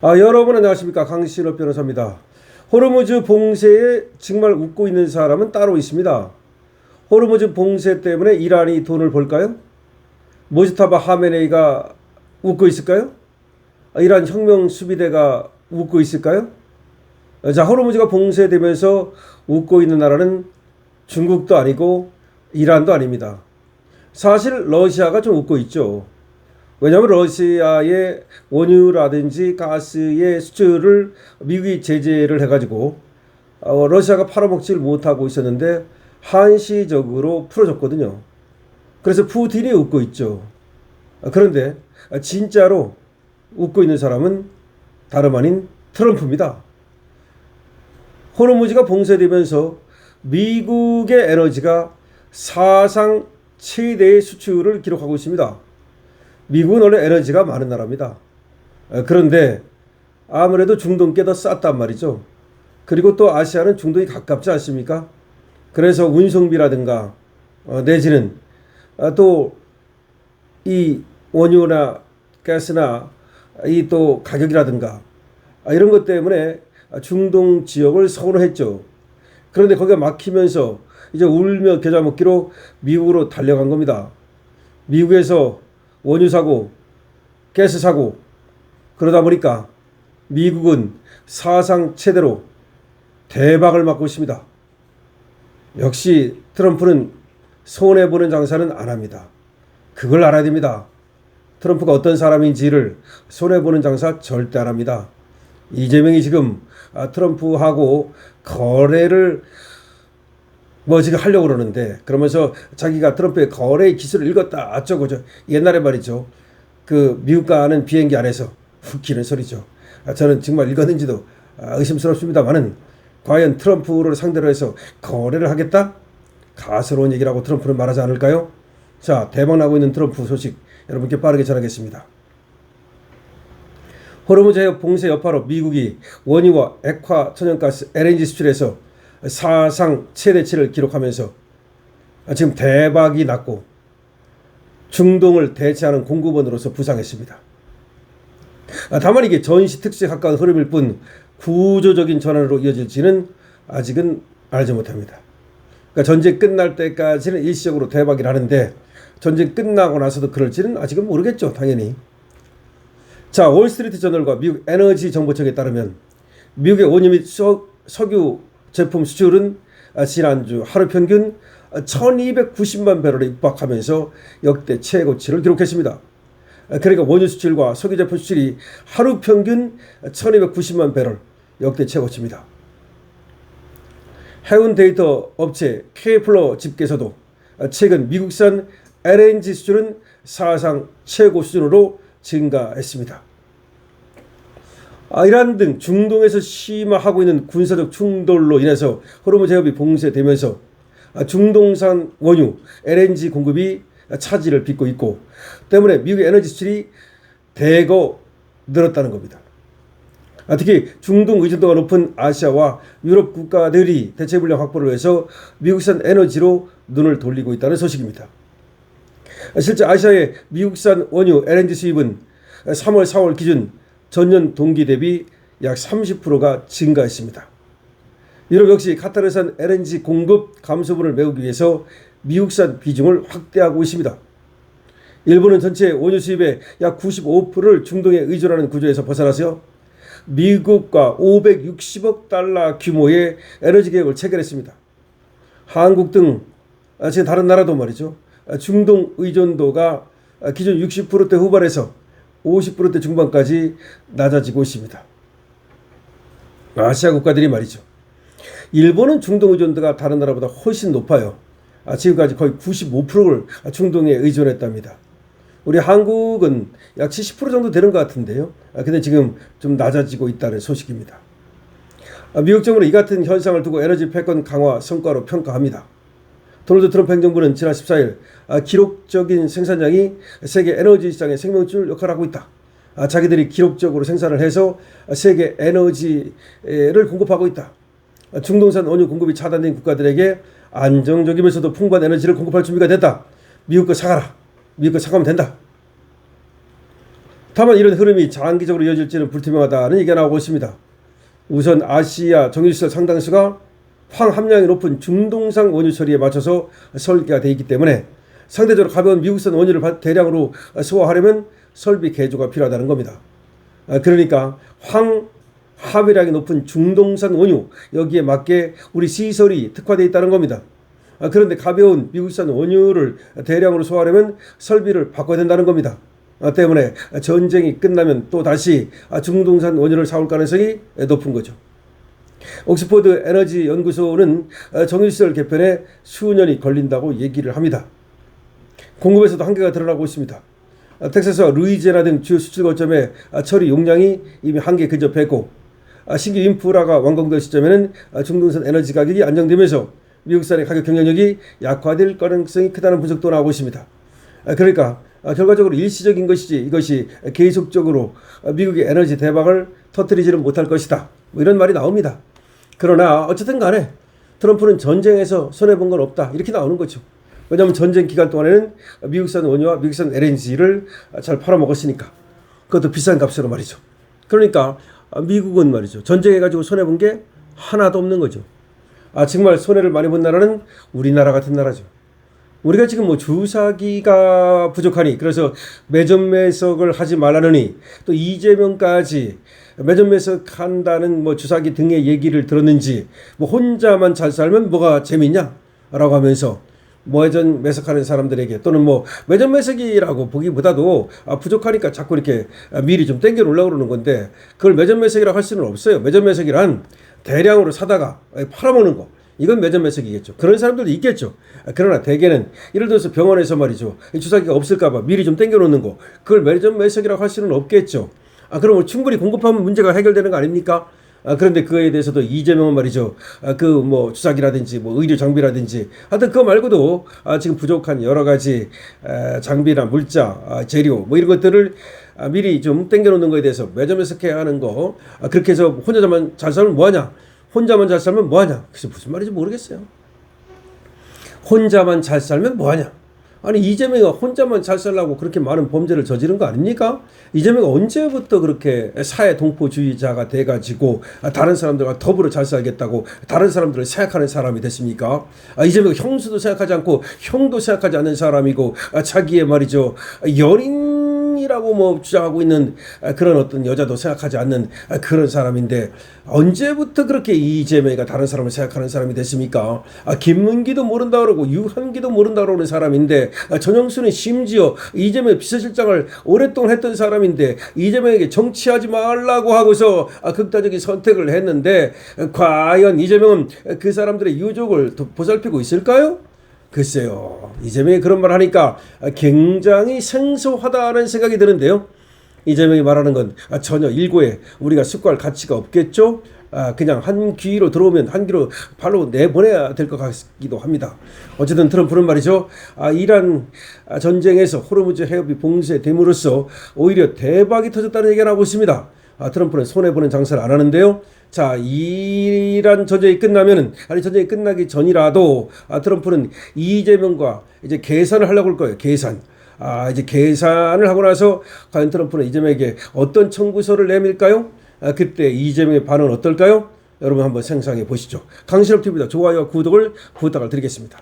여러분 안녕하십니까. 강신업 변호사입니다. 호르무즈 봉쇄에 정말 웃고 있는 사람은 따로 있습니다. 호르무즈 봉쇄 때문에 이란이 돈을 벌까요? 모지타바 하메네이가 웃고 있을까요? 이란 혁명 수비대가 웃고 있을까요? 자, 호르무즈가 봉쇄되면서 웃고 있는 나라는 중국도 아니고 이란도 아닙니다. 사실 러시아가 좀 웃고 있죠. 왜냐하면 러시아의 원유라든지 가스의 수출을 미국이 제재를 해가지고 러시아가 팔아먹지를 못하고 있었는데 한시적으로 풀어줬거든요. 그래서 푸틴이 웃고 있죠. 그런데 진짜로 웃고 있는 사람은 다름 아닌 트럼프입니다. 호르무즈가 봉쇄되면서 미국의 에너지가 사상 최대의 수출을 기록하고 있습니다. 미국은 원래 에너지가 많은 나라입니다. 그런데 아무래도 중동께 더 쌌단 말이죠. 그리고 또 아시아는 중동이 가깝지 않습니까? 그래서 운송비라든가 내지는 또 이 원유나 가스나 이 또 가격이라든가 이런 것 때문에 중동 지역을 선호했죠. 그런데 거기가 막히면서 이제 울며 겨자 먹기로 미국으로 달려간 겁니다. 미국에서 원유 사고, 가스 사고, 그러다 보니까 미국은 사상 최대로 대박을 맞고 있습니다. 역시 트럼프는 손해보는 장사는 안 합니다. 그걸 알아야 됩니다. 트럼프가 어떤 사람인지를 손해보는 장사 절대 안 합니다. 이재명이 지금 트럼프하고 거래를 지금 하려고 그러는데, 그러면서 자기가 트럼프의 거래 기술을 읽었다 어쩌고 옛날에 말이죠. 그 미국 가는 비행기 안에서 웃기는 소리죠. 저는 정말 읽었는지도 의심스럽습니다만은 과연 트럼프를 상대로 해서 거래를 하겠다? 가스로운 얘기라고 트럼프는 말하지 않을까요? 자, 대박나고 있는 트럼프 소식 여러분께 빠르게 전하겠습니다. 호르무즈 해협 봉쇄 여파로 미국이 원유와 액화 천연가스 LNG 수출에서 사상 최대치를 기록하면서 지금 대박이 났고 중동을 대체하는 공급원으로서 부상했습니다. 다만 이게 전시 특수에 가까운 흐름일 뿐 구조적인 전환으로 이어질지는 아직은 알지 못합니다. 그러니까 전쟁 끝날 때까지는 일시적으로 대박이 나는데 전쟁 끝나고 나서도 그럴지는 아직은 모르겠죠. 당연히. 자, 월스트리트 저널과 미국 에너지 정보청에 따르면 미국의 원유 및 석유 제품 수출은 지난주 하루 평균 1290만 배럴에 육박하면서 역대 최고치를 기록했습니다. 그러니까 원유 수출과 석유 제품 수출이 하루 평균 1290만 배럴 역대 최고치입니다. 해운 데이터 업체 케플러 집계서도 최근 미국산 LNG 수출은 사상 최고 수준으로 증가했습니다. 이란 등 중동에서 심화하고 있는 군사적 충돌로 인해서 호르무즈 해협이 봉쇄되면서 중동산 원유, LNG 공급이 차질을 빚고 있고 때문에 미국의 에너지 수출이 대거 늘었다는 겁니다. 특히 중동 의존도가 높은 아시아와 유럽 국가들이 대체 물량 확보를 위해서 미국산 에너지로 눈을 돌리고 있다는 소식입니다. 실제 아시아의 미국산 원유, LNG 수입은 3월, 4월 기준 전년 동기 대비 약 30%가 증가했습니다. 유럽 역시 카타르산 LNG 공급 감소분을 메우기 위해서 미국산 비중을 확대하고 있습니다. 일본은 전체 원유 수입의 약 95%를 중동에 의존하는 구조에서 벗어나서 미국과 560억 달러 규모의 에너지 계획을 체결했습니다. 한국 등 다른 나라도 말이죠. 중동 의존도가 기존 60%대 후반에서 50%대 중반까지 낮아지고 있습니다. 아시아 국가들이 말이죠. 일본은 중동 의존도가 다른 나라보다 훨씬 높아요. 지금까지 거의 95%를 중동에 의존했답니다. 우리 한국은 약 70% 정도 되는 것 같은데요. 근데 지금 좀 낮아지고 있다는 소식입니다. 미국 정부는 이 같은 현상을 두고 에너지 패권 강화 성과로 평가합니다. 도널드 트럼프 행정부는 지난 14일 기록적인 생산량이 세계 에너지 시장의 생명줄 역할을 하고 있다. 자기들이 기록적으로 생산을 해서 세계 에너지를 공급하고 있다. 중동산 원유 공급이 차단된 국가들에게 안정적이면서도 풍부한 에너지를 공급할 준비가 됐다. 미국 거 사가라. 미국 거 사가면 된다. 다만 이런 흐름이 장기적으로 이어질지는 불투명하다는 얘기가 나오고 있습니다. 우선 아시아 정유시설 상당수가 황 함량이 높은 중동산 원유 처리에 맞춰서 설계가 되어 있기 때문에 상대적으로 가벼운 미국산 원유를 대량으로 소화하려면 설비 개조가 필요하다는 겁니다. 그러니까 황 함유량이 높은 중동산 원유, 여기에 맞게 우리 시설이 특화되어 있다는 겁니다. 그런데 가벼운 미국산 원유를 대량으로 소화하려면 설비를 바꿔야 된다는 겁니다. 때문에 전쟁이 끝나면 또 다시 중동산 원유를 사올 가능성이 높은 거죠. 옥스퍼드 에너지 연구소는 정유시설 개편에 수년이 걸린다고 얘기를 합니다. 공급에서도 한계가 드러나고 있습니다. 텍사스와 루이지애나 등 주요 수출 거점의 처리 용량이 이미 한계 근접했고, 신규 인프라가 완공될 시점에는 중동산 에너지 가격이 안정되면서 미국산의 가격 경쟁력이 약화될 가능성이 크다는 분석도 나오고 있습니다. 그러니까 결과적으로 일시적인 것이지 이것이 계속적으로 미국의 에너지 대박을 터뜨리지는 못할 것이다, 뭐 이런 말이 나옵니다. 그러나 어쨌든 간에 트럼프는 전쟁에서 손해본 건 없다, 이렇게 나오는 거죠. 왜냐하면 전쟁 기간 동안에는 미국산 원유와 미국산 LNG를 잘 팔아먹었으니까, 그것도 비싼 값으로 말이죠. 그러니까 미국은 말이죠, 전쟁해가지고 손해본 게 하나도 없는 거죠. 정말 손해를 많이 본 나라는 우리나라 같은 나라죠. 우리가 지금 뭐 주사기가 부족하니, 그래서 매점 매석을 하지 말라느니, 또 이재명까지 매점 매석한다는 뭐 주사기 등의 얘기를 들었는지, 뭐 혼자만 잘 살면 뭐가 재밌냐라고 하면서 매점 매석하는 사람들에게, 또는 뭐 매점 매석이라고 보기보다도 부족하니까 자꾸 이렇게 미리 좀 땡겨 놓으려고 그러는 건데, 그걸 매점 매석이라고 할 수는 없어요. 매점 매석이란 대량으로 사다가 팔아먹는 거, 이건 매점 매석이겠죠. 그런 사람들도 있겠죠. 그러나 대개는 예를 들어서 병원에서 말이죠, 주사기가 없을까봐 미리 좀 땡겨 놓는 거, 그걸 매점 매석이라고 할 수는 없겠죠. 그럼 충분히 공급하면 문제가 해결되는 거 아닙니까? 그런데 그거에 대해서도 이재명은 말이죠, 그 뭐 주사기라든지 뭐 의료 장비라든지, 하여튼 그거 말고도 지금 부족한 여러 가지 장비나 물자, 재료 뭐 이런 것들을 미리 좀 땡겨 놓는 거에 대해서 매점 매석해야 하는 거, 그렇게 해서 혼자만 잘 살면 뭐하냐, 혼자만 잘 살면 뭐하냐, 그게 무슨 말인지 모르겠어요. 혼자만 잘 살면 뭐하냐. 아니, 이재명이 혼자만 잘 살라고 그렇게 많은 범죄를 저지른 거 아닙니까? 이재명이 언제부터 그렇게 사회 동포주의자가 돼가지고 다른 사람들과 더불어 잘 살겠다고 다른 사람들을 생각하는 사람이 됐습니까? 이재명이 형수도 생각하지 않고 형도 생각하지 않는 사람이고, 자기의 말이죠, 연인이라고 뭐 주장하고 있는 그런 어떤 여자도 생각하지 않는 그런 사람인데, 언제부터 그렇게 이재명이가 다른 사람을 생각하는 사람이 됐습니까? 김문기도 모른다 그러고 유한기도 모른다 그러는 사람인데, 전영수는 심지어 이재명의 비서실장을 오랫동안 했던 사람인데 이재명에게 정치하지 말라고 하고서 극단적인 선택을 했는데, 과연 이재명은 그 사람들의 유족을 보살피고 있을까요? 글쎄요, 이재명이 그런 말 하니까 굉장히 생소하다는 생각이 드는데요. 이재명이 말하는 건 전혀 일고에 우리가 숙고할 가치가 없겠죠. 그냥 한 귀로 들어오면 한 귀로 바로 내보내야 될 것 같기도 합니다. 어쨌든 트럼프는 말이죠, 이란 전쟁에서 호르무즈 해협이 봉쇄됨으로써 오히려 대박이 터졌다는 얘기가 나오고 있습니다. 트럼프는 손해보는 장사를 안 하는데요. 자, 이란 전쟁이 끝나면은, 아니 전쟁이 끝나기 전이라도 트럼프는 이재명과 이제 계산을 하려고 할 거예요. 계산. 이제 계산을 하고 나서 과연 트럼프는 이재명에게 어떤 청구서를 내밀까요? 그때 이재명의 반응은 어떨까요? 여러분 한번 상상해 보시죠. 강신업 TV입니다. 좋아요와 구독을 부탁을 드리겠습니다.